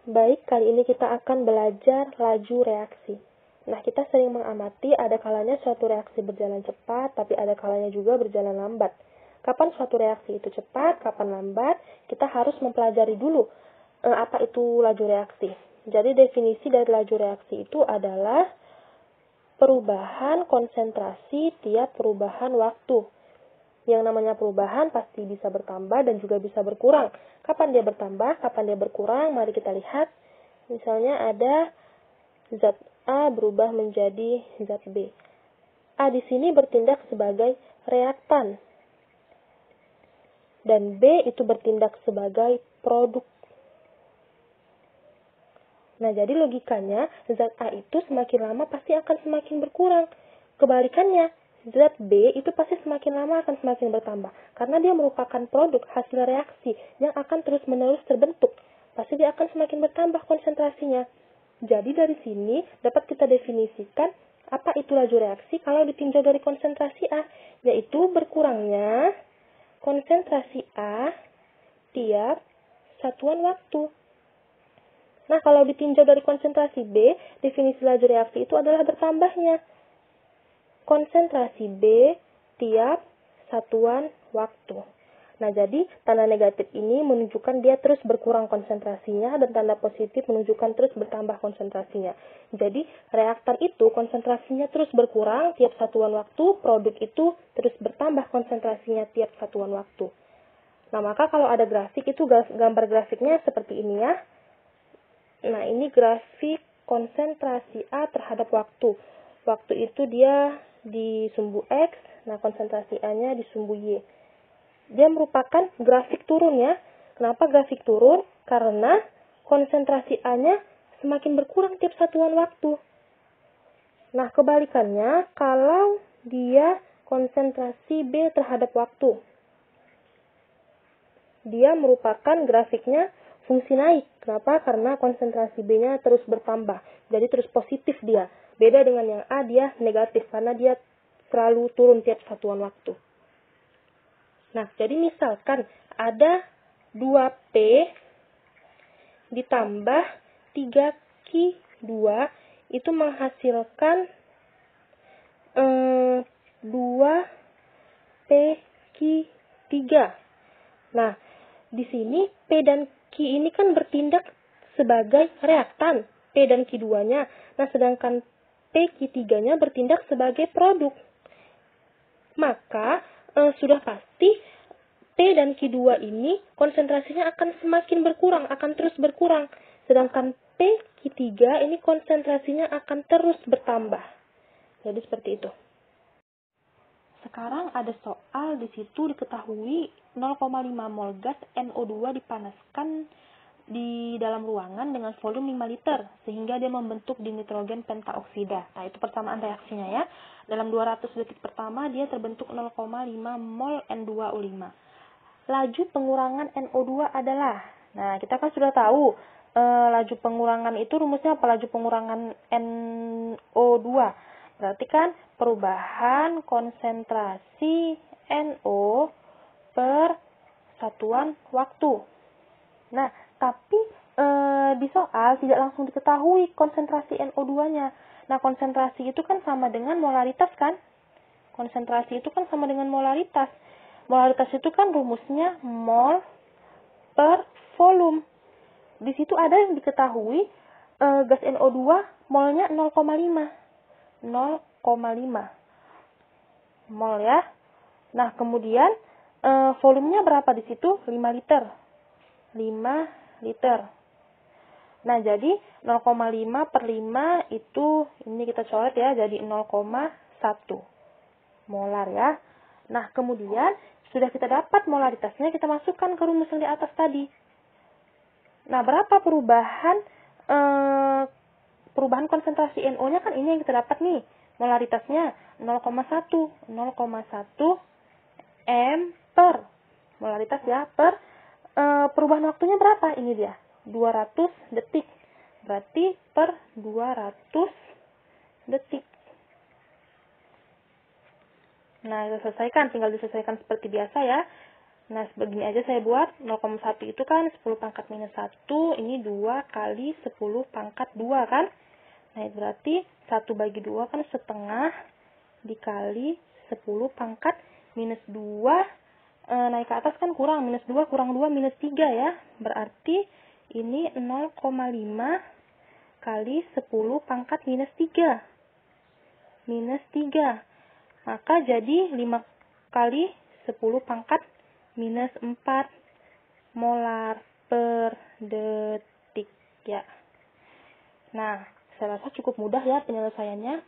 Baik, kali ini kita akan belajar laju reaksi. Nah, kita sering mengamati ada kalanya suatu reaksi berjalan cepat, tapi ada kalanya juga berjalan lambat. Kapan suatu reaksi itu cepat, kapan lambat, kita harus mempelajari dulu apa itu laju reaksi. Jadi, definisi dari laju reaksi itu adalah perubahan konsentrasi tiap perubahan waktu. Yang namanya perubahan pasti bisa bertambah dan juga bisa berkurang. Kapan dia bertambah, kapan dia berkurang, mari kita lihat. Misalnya ada zat A berubah menjadi zat B. A di sini bertindak sebagai reaktan. Dan B itu bertindak sebagai produk. Nah, jadi logikanya zat A itu semakin lama pasti akan semakin berkurang. Kebalikannya, zat B itu pasti semakin lama akan semakin bertambah. Karena dia merupakan produk hasil reaksi yang akan terus-menerus terbentuk. Pasti dia akan semakin bertambah konsentrasinya. Jadi dari sini dapat kita definisikan apa itu laju reaksi kalau ditinjau dari konsentrasi A, yaitu berkurangnya konsentrasi A tiap satuan waktu. Nah, kalau ditinjau dari konsentrasi B, definisi laju reaksi itu adalah bertambahnya konsentrasi B tiap satuan waktu. Nah, jadi tanda negatif ini menunjukkan dia terus berkurang konsentrasinya dan tanda positif menunjukkan terus bertambah konsentrasinya. Jadi, reaktan itu konsentrasinya terus berkurang tiap satuan waktu, produk itu terus bertambah konsentrasinya tiap satuan waktu. Nah, maka kalau ada grafik itu gambar grafiknya seperti ini ya. Nah, ini grafik konsentrasi A terhadap waktu. Waktu itu dia di sumbu X, nah konsentrasi A-nya di sumbu Y. Dia merupakan grafik turun ya. Kenapa grafik turun? Karena konsentrasi A-nya semakin berkurang tiap satuan waktu. Nah, kebalikannya, kalau dia konsentrasi B terhadap waktu, dia merupakan grafiknya fungsi naik. Kenapa? Karena konsentrasi B-nya terus bertambah. Jadi terus positif dia. Beda dengan yang A, dia negatif karena dia selalu turun tiap satuan waktu. Nah, jadi misalkan ada 2P ditambah 3Q2 itu menghasilkan 2PQ3. Nah, di sini P dan Q ini kan bertindak sebagai reaktan, P dan Q2-nya. Nah, sedangkan PQ3-nya bertindak sebagai produk. Maka, sudah pasti P dan Q2 ini konsentrasinya akan semakin berkurang, akan terus berkurang. Sedangkan P Q3 ini konsentrasinya akan terus bertambah. Jadi seperti itu. Sekarang ada soal di situ diketahui 0,5 mol gas NO2 dipanaskan di dalam ruangan dengan volume 5 liter sehingga dia membentuk dinitrogen pentaoksida. Nah, itu persamaan reaksinya ya. Dalam 200 detik pertama dia terbentuk 0,5 mol N2O5. Laju pengurangan NO2 adalah, nah kita kan sudah tahu laju pengurangan itu rumusnya apa? Laju pengurangan NO2. Berarti kan perubahan konsentrasi NO per satuan waktu. Nah, tapi di soal tidak langsung diketahui konsentrasi NO2-nya. Nah, konsentrasi itu kan sama dengan molaritas kan? Konsentrasi itu kan sama dengan molaritas. Molaritas itu kan rumusnya mol per volume. Di situ ada yang diketahui gas NO2 molnya 0,5 mol ya. Nah, kemudian volumenya berapa di situ? 5 liter. 5 liter. Nah, jadi 0,5 per 5 itu, ini kita coret ya, jadi 0,1 molar ya. Nah, kemudian sudah kita dapat molaritasnya, kita masukkan ke rumus yang di atas tadi. Nah, berapa perubahan konsentrasi NO-nya kan ini yang kita dapat nih. Molaritasnya 0,1 M per molaritas ya, per perubahan waktunya berapa? Ini dia, 200 detik. Berarti per 200 detik. Nah, tinggal diselesaikan seperti biasa ya. Nah, begini aja saya buat. 0,1 itu kan 10 pangkat minus 1. Ini 2 kali 10 pangkat 2 kan. Nah, berarti 1 bagi 2 kan setengah dikali 10 pangkat minus 2. Naik ke atas kan kurang. Minus 2 kurang 2 minus 3 ya. Berarti ini 0,5 kali 10 pangkat minus 3. Minus 3. Maka jadi 5 kali 10 pangkat minus 4 molar per detik ya. Nah, saya rasa cukup mudah ya penyelesaiannya.